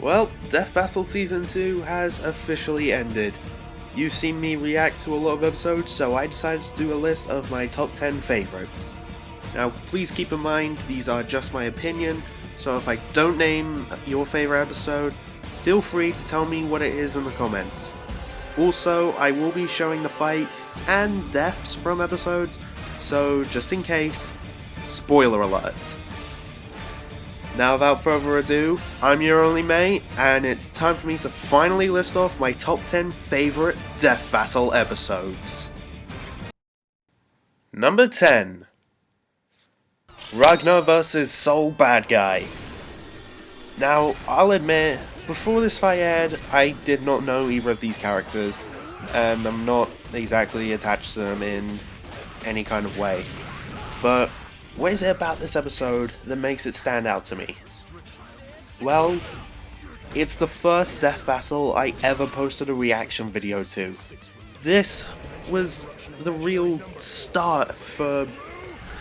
Well, Death Battle Season 2 has officially ended. You've seen me react to a lot of episodes, so I decided to do a list of my top 10 favourites. Now, please keep in mind, these are just my opinion, so if I don't name your favourite episode, feel free to tell me what it is in the comments. Also, I will be showing the fights and deaths from episodes, so just in case, spoiler alert. Now without further ado, I'm your only mate, and it's time for me to finally list off my top 10 favourite Death Battle episodes. Number 10. Ragnar vs. Soul Bad Guy. Now, I'll admit, before this fight aired, I did not know either of these characters, and I'm not exactly attached to them in any kind of way. But what is it about this episode that makes it stand out to me? Well, it's the first Death Battle I ever posted a reaction video to. This was the real start for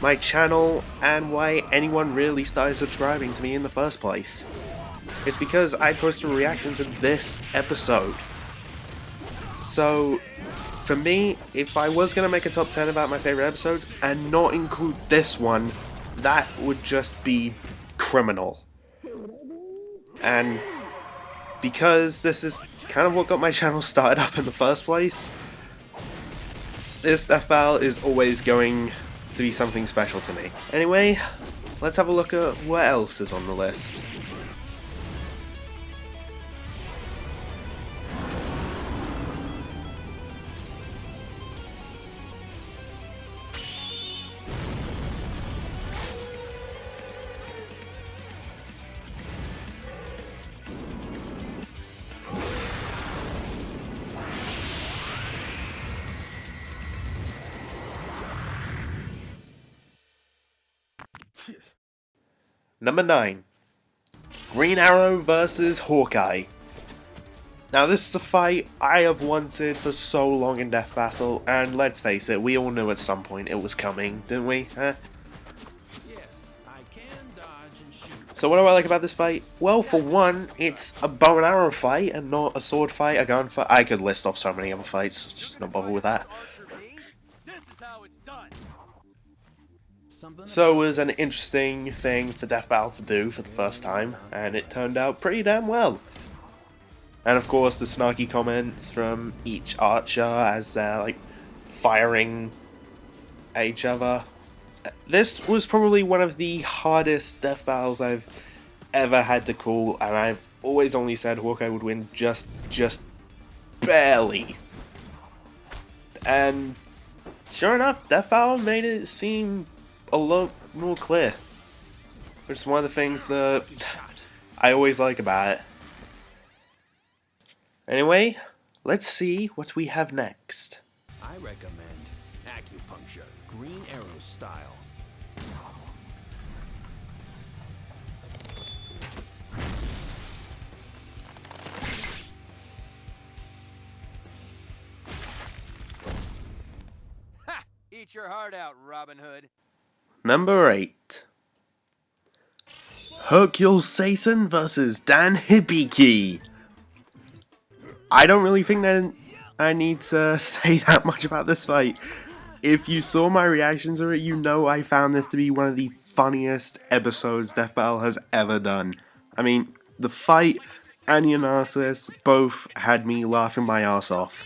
my channel and why anyone really started subscribing to me in the first place. It's because I posted a reaction to this episode. So, for me, if I was going to make a top 10 about my favourite episodes and not include this one, that would just be criminal. And because this is kind of what got my channel started up in the first place, this Death Battle is always going to be something special to me. Anyway, let's have a look at what else is on the list. Number 9. Green Arrow vs. Hawkeye. Now this is a fight I have wanted for so long in Death Battle, and let's face it, we all knew at some point it was coming, didn't we? Huh? Yes, I can dodge and shoot. So what do I like about this fight? Well, for one, it's a bow and arrow fight and not a sword fight, a gun fight. I could list off so many other fights, just not bother with that. This is how it's done. So it was an interesting thing for Death Battle to do for the first time, and it turned out pretty damn well. And of course the snarky comments from each archer as they're like firing at each other. This was probably one of the hardest Death Battles I've ever had to call, and I've always only said Hawkeye would win just barely. And sure enough, Death Battle made it seem a lot more clear, which is one of the things that I always like about it. Anyway, let's see what we have next. I recommend acupuncture, Green Arrow style. Ha! Eat your heart out, Robin Hood. Number 8. Hercule Satan vs. Dan Hibiki. I don't really think that I need to say that much about this fight. If you saw my reaction to it, you know I found this to be one of the funniest episodes Death Battle has ever done. I mean, the fight and the analysis both had me laughing my ass off.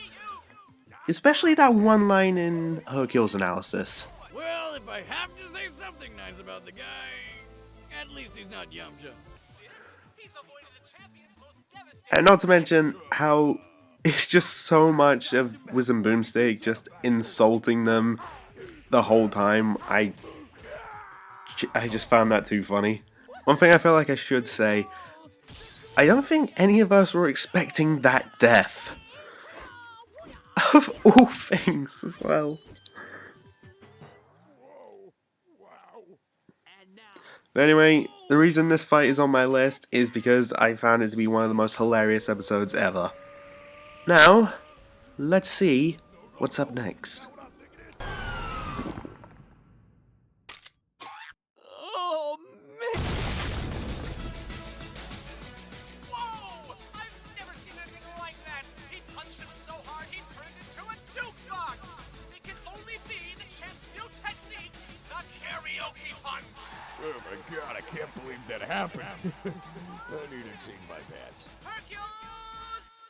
Especially that one line in Hercule's analysis. Well, if I have to say something nice about the guy, at least he's not Yamcha. And not to mention how it's just so much of Wiz and Boomstick just insulting them the whole time. I just found that too funny. One thing I feel like I should say, I don't think any of us were expecting that death. Of all things as well. But anyway, the reason this fight is on my list is because I found it to be one of the most hilarious episodes ever. Now, let's see what's up next. Oh, man. that happen. I need it seen by bats. Hercule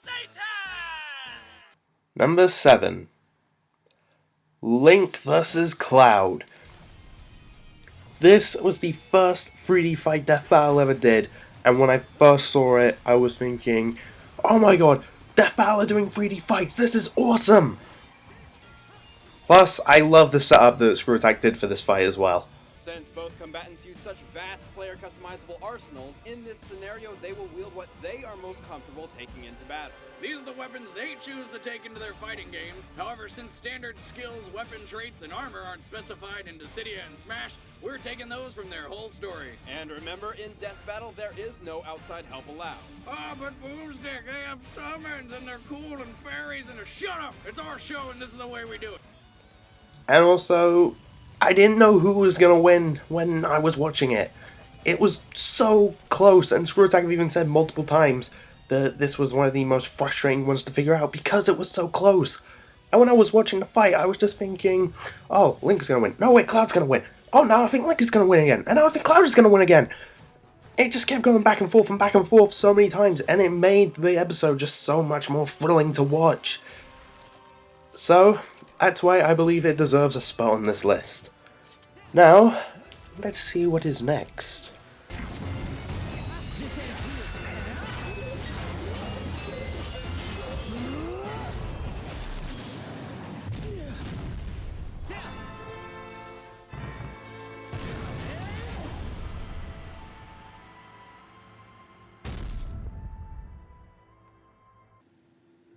Satan! Number 7. Link vs. Cloud. This was the first 3D fight death battle I ever did, and when I first saw it, I was thinking, oh my god, Death Battle are doing 3D fights, this is awesome! Plus, I love the setup that ScrewAttack did for this fight as well. Since both combatants use such vast player customizable arsenals, in this scenario they will wield what they are most comfortable taking into battle. These are the weapons they choose to take into their fighting games. However, since standard skills, weapon traits, and armor aren't specified in Dissidia and Smash, we're taking those from their whole story. And remember, in Death Battle, there is no outside help allowed. Ah, but Boomstick, they have summons, and they're cool, and fairies, and shut up! It's our show, and this is the way we do it. And also, I didn't know who was going to win when I was watching it. It was so close, and ScrewAttack have even said multiple times that this was one of the most frustrating ones to figure out because it was so close. And when I was watching the fight, I was just thinking, oh, Link's going to win. No, wait, Cloud's going to win. Oh, now I think Link is going to win again. And now I think Cloud is going to win again. It just kept going back and forth so many times, and it made the episode just so much more thrilling to watch. So, that's why I believe it deserves a spot on this list. Now, let's see what is next.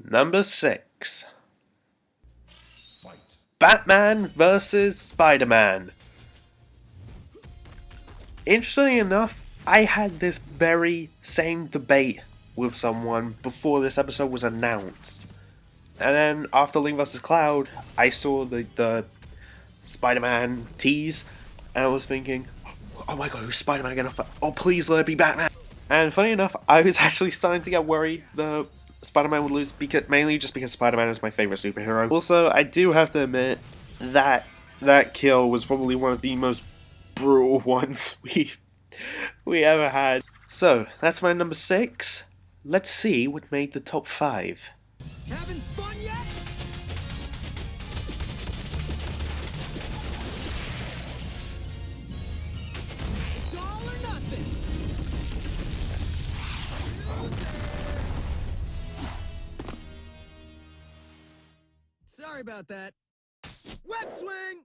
Number 6. Batman vs. Spider-Man. Interestingly enough, I had this very same debate with someone before this episode was announced. And then after Link vs. Cloud, I saw the Spider-Man tease, and I was thinking, oh my god, who's Spider-Man gonna fight? Oh, please let it be Batman. And funny enough, I was actually starting to get worried the Spider-Man would lose, mainly just because Spider-Man is my favorite superhero. Also, I do have to admit that that kill was probably one of the most brutal ones we ever had. So, that's my number 6. Let's see what made the top 5. Having fun yet? It's all or nothing. Sorry about that. Web swing!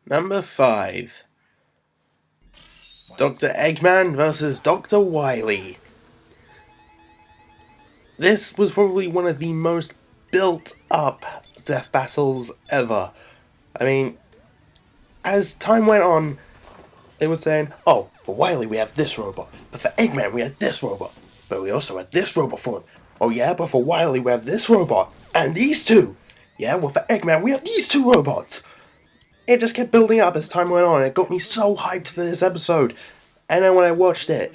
Number 5. Dr. Eggman vs. Dr. Wily. This was probably one of the most built up death battles ever. I mean, as time went on, they were saying, oh, for Wily we have this robot, but for Eggman we have this robot, but we also have this robot for him. Oh yeah, but for Wily we have this robot, and these two. Yeah, well for Eggman we have these two robots. It just kept building up as time went on. It got me so hyped for this episode. And then when I watched it,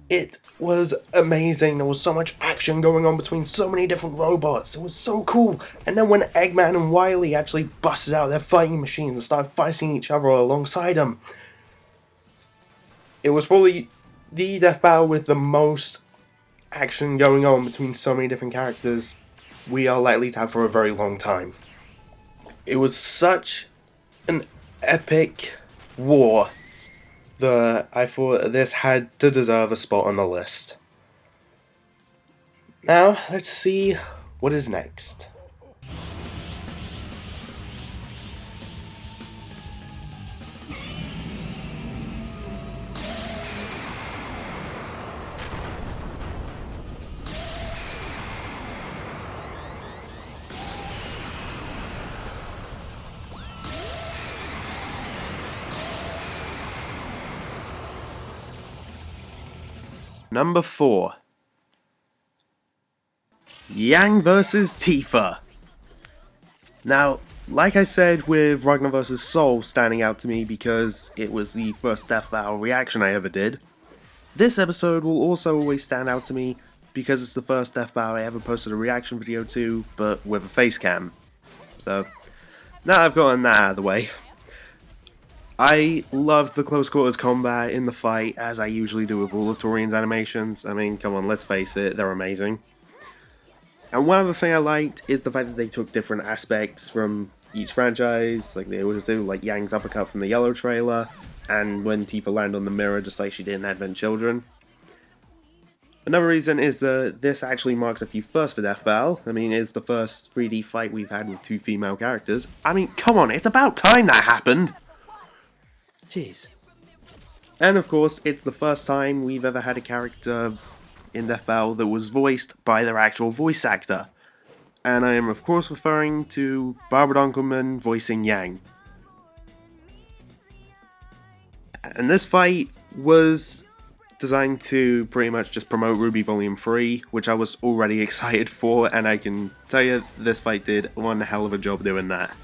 it was amazing. There was so much action going on between so many different robots. It was so cool. And then when Eggman and Wily actually busted out their fighting machines and started fighting each other alongside them, it was probably the death battle with the most action going on between so many different characters we are likely to have for a very long time. It was such an epic war that I thought this had to deserve a spot on the list. Now, let's see what is next. Number 4. Yang vs. Tifa. Now, like I said with Ragnar vs. Soul standing out to me because it was the first death battle reaction I ever did, this episode will also always stand out to me because it's the first death battle I ever posted a reaction video to, but with a face cam. So, now I've gotten that out of the way. I loved the close quarters combat in the fight, as I usually do with all of Torian's animations. I mean, come on, let's face it, they're amazing. And one other thing I liked is the fact that they took different aspects from each franchise, like they always do, like Yang's uppercut from the Yellow trailer, and when Tifa landed on the mirror just like she did in Advent Children. Another reason is that this actually marks a few firsts for Death Battle. I mean, it's the first 3D fight we've had with 2 female characters. I mean, come on, it's about time that happened! Jeez. And of course, it's the first time we've ever had a character in Death Battle that was voiced by their actual voice actor. And I am of course referring to Barbara Dunkelman voicing Yang. And this fight was designed to pretty much just promote Ruby Volume 3, which I was already excited for, and I can tell you this fight did one hell of a job doing that.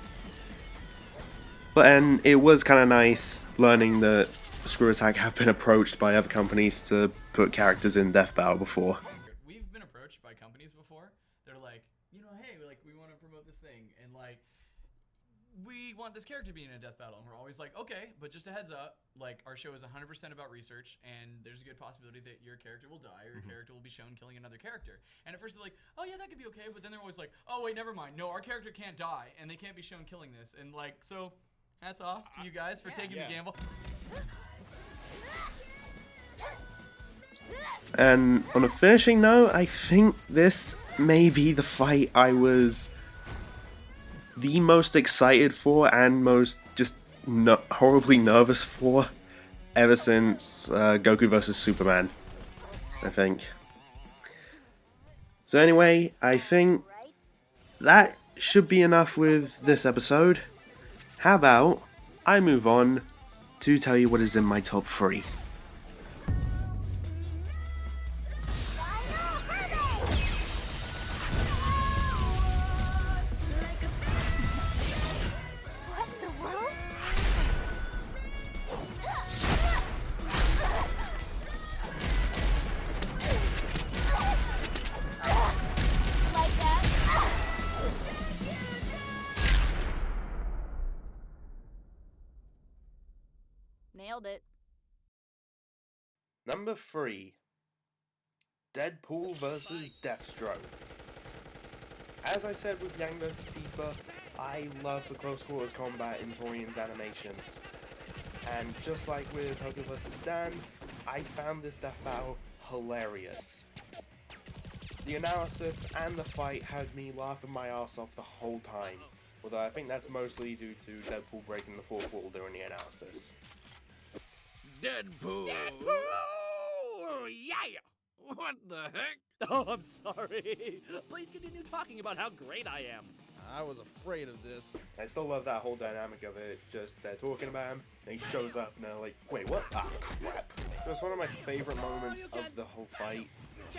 But and it was kind of nice learning that Screw Attack have been approached by other companies to put characters in Death Battle before. We've been approached by companies before. They're like, you know, hey, like we want to promote this thing, and like we want this character to be in a death battle, and we're always like, okay, but just a heads up, like our show is 100% about research, and there's a good possibility that your character will die or your character will be shown killing another character. And at first they're like, oh yeah, that could be okay, but then they're always like, oh wait, never mind, no, our character can't die, and they can't be shown killing this, and like, so hats off to you guys for taking the gamble. And on a finishing note, I think this may be the fight I was the most excited for and most just horribly nervous for ever since Goku vs. Superman, I think. So anyway, I think that should be enough with this episode. How about I move on to tell you what is in my top 3. Nailed it. Number 3. Deadpool vs. Deathstroke. As I said with Yang vs. Tifa, I love the close quarters combat in Torian's animations. And just like with Hercule vs. Dan, I found this death battle hilarious. The analysis and the fight had me laughing my ass off the whole time, although I think that's mostly due to Deadpool breaking the fourth wall during the analysis. Deadpool! Yeah! What the heck? Oh, I'm sorry. Please continue talking about how great I am. I was afraid of this. I still love that whole dynamic of it, just they're talking about him, and he shows up and they're like, wait, what? Ah, crap. It was one of my favorite moments of the whole fight.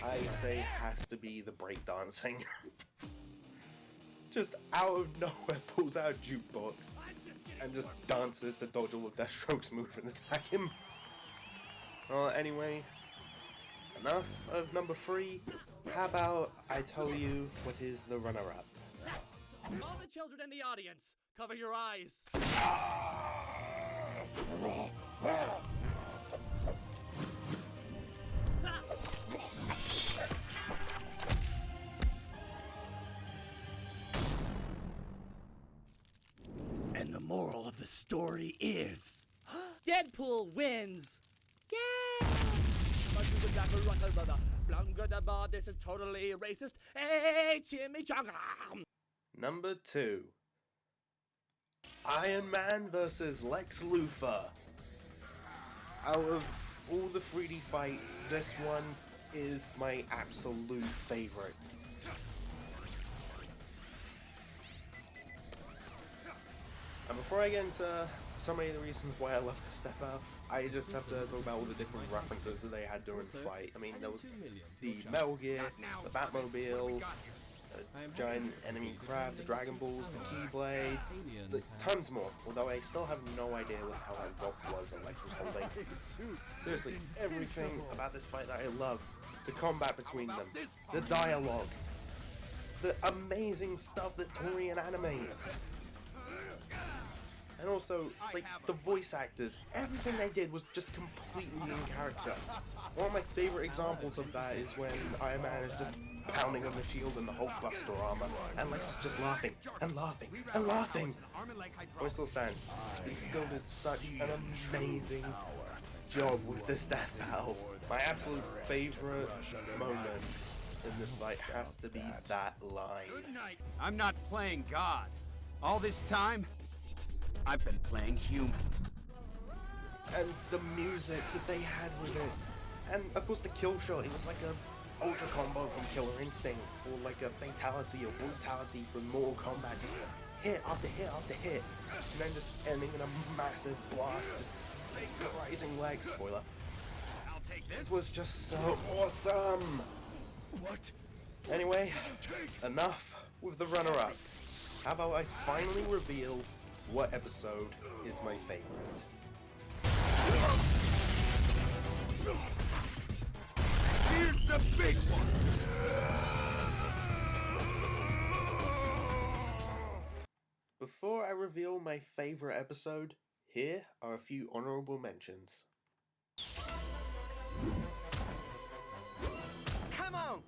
I say has to be the breakdancing. Just out of nowhere pulls out a jukebox and just dances to dodge all of Deathstroke's move and attack him. Well, anyway, enough of number 3. How about I tell you what is the runner-up? All the children in the audience, cover your eyes. And the moral of the story is Deadpool wins. Yay! This is totally racist. Hey, chimichanga! Number 2. Iron Man vs. Lex Luthor. Out of all the 3D fights, this one is my absolute favorite. And before I get into so many of the reasons why I love this step out, I just have to talk about all the different references that they had during the fight. I mean, there was the Metal Gear, the Batmobile, a giant enemy crab, the Dragon Balls, the Keyblade, tons more. Although I still have no idea what the hell that rock was and Lex was holding. Seriously, everything about this fight that I love. The combat between them, the dialogue, the amazing stuff that Torian animates. And also, like, the voice actors, everything they did was just completely in character. One of my favorite examples of that is when Iron Man is just pounding on the shield in the Hulkbuster armor, and Lex is just laughing, and laughing, and laughing. Point still stands. He still did such an amazing job with this death battle. My absolute favorite moment in this fight has to be that line. I'm not playing God. All this time, I've been playing human. And the music that they had with it. And of course the kill shot, it was like a ultra combo from Killer Instinct, or like a fatality or brutality from Mortal Kombat, just hit after hit after hit, and then just ending in a massive blast, just rising legs. Spoiler. I'll take this. It was just so awesome! What? Anyway, enough with the runner-up. How about I finally reveal what episode is my favorite? Here's the big one. Before I reveal my favorite episode, here are a few honorable mentions. Come on!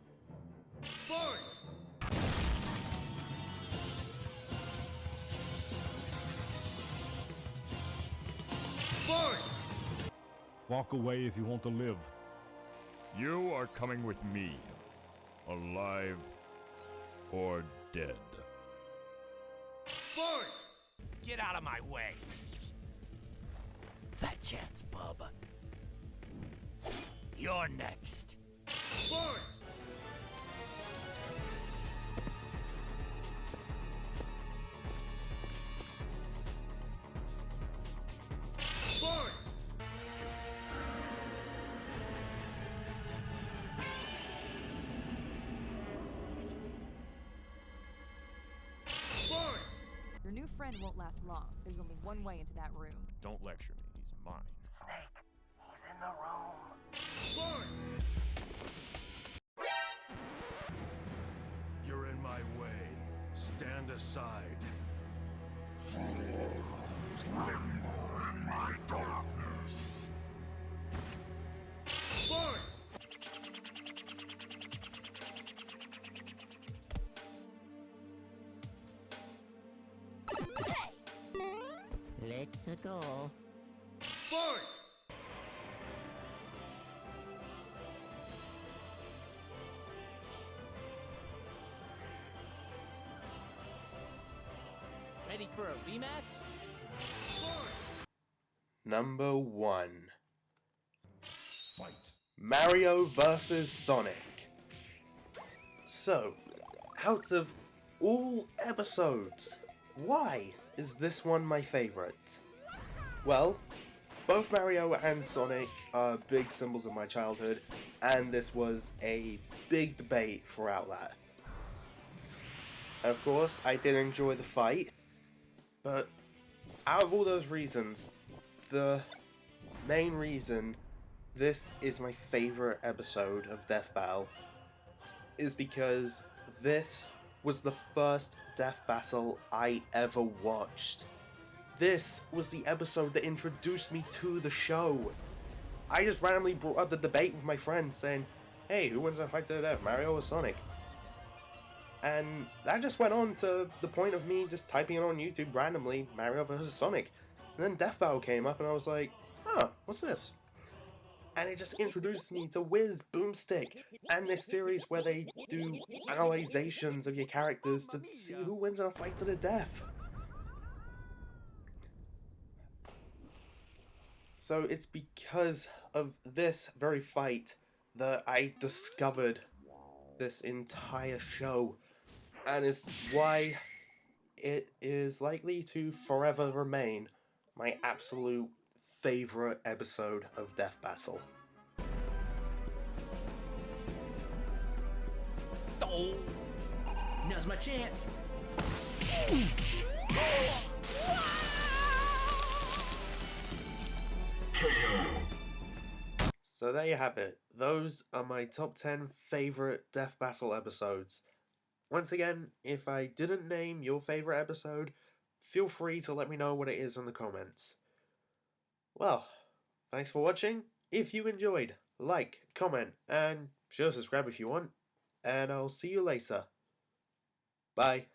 Forward. Forward. Walk away if you want to live. You are coming with me, alive or dead. Forward. Get out of my way! Fat chance, bub. You're next. Forward. Forward. Forward. Your new friend won't last long. There's only one way into that room. Don't lecture me, he's mine. Forward. You're in my way. Stand aside. Forward. Let's go. Forward. Ready for a rematch? Forward. Number 1. Fight. Mario vs. Sonic. So, out of all episodes, why is this one my favorite? Well, both Mario and Sonic are big symbols of my childhood, and this was a big debate throughout that. And of course, I did enjoy the fight, but out of all those reasons, the main reason this is my favorite episode of Death Battle is because this was the first Death Battle I ever watched. This was the episode that introduced me to the show. I just randomly brought up the debate with my friends saying, hey, who wins a fight to the death, Mario or Sonic? And that just went on to the point of me just typing it on YouTube randomly, Mario vs. Sonic. And then Death Battle came up and I was like, huh, what's this? And it just introduced me to Wiz, Boomstick, and this series where they do analyzations of your characters to see who wins in a fight to the death. So it's because of this very fight that I discovered this entire show, and it's why it is likely to forever remain my absolute favorite episode of Death Battle. Oh. Now's my chance. So there you have it. Those are my top 10 favorite Death Battle episodes. Once again, if I didn't name your favorite episode, feel free to let me know what it is in the comments. Well, thanks for watching. If you enjoyed, like, comment, and sure subscribe if you want. And I'll see you later. Bye.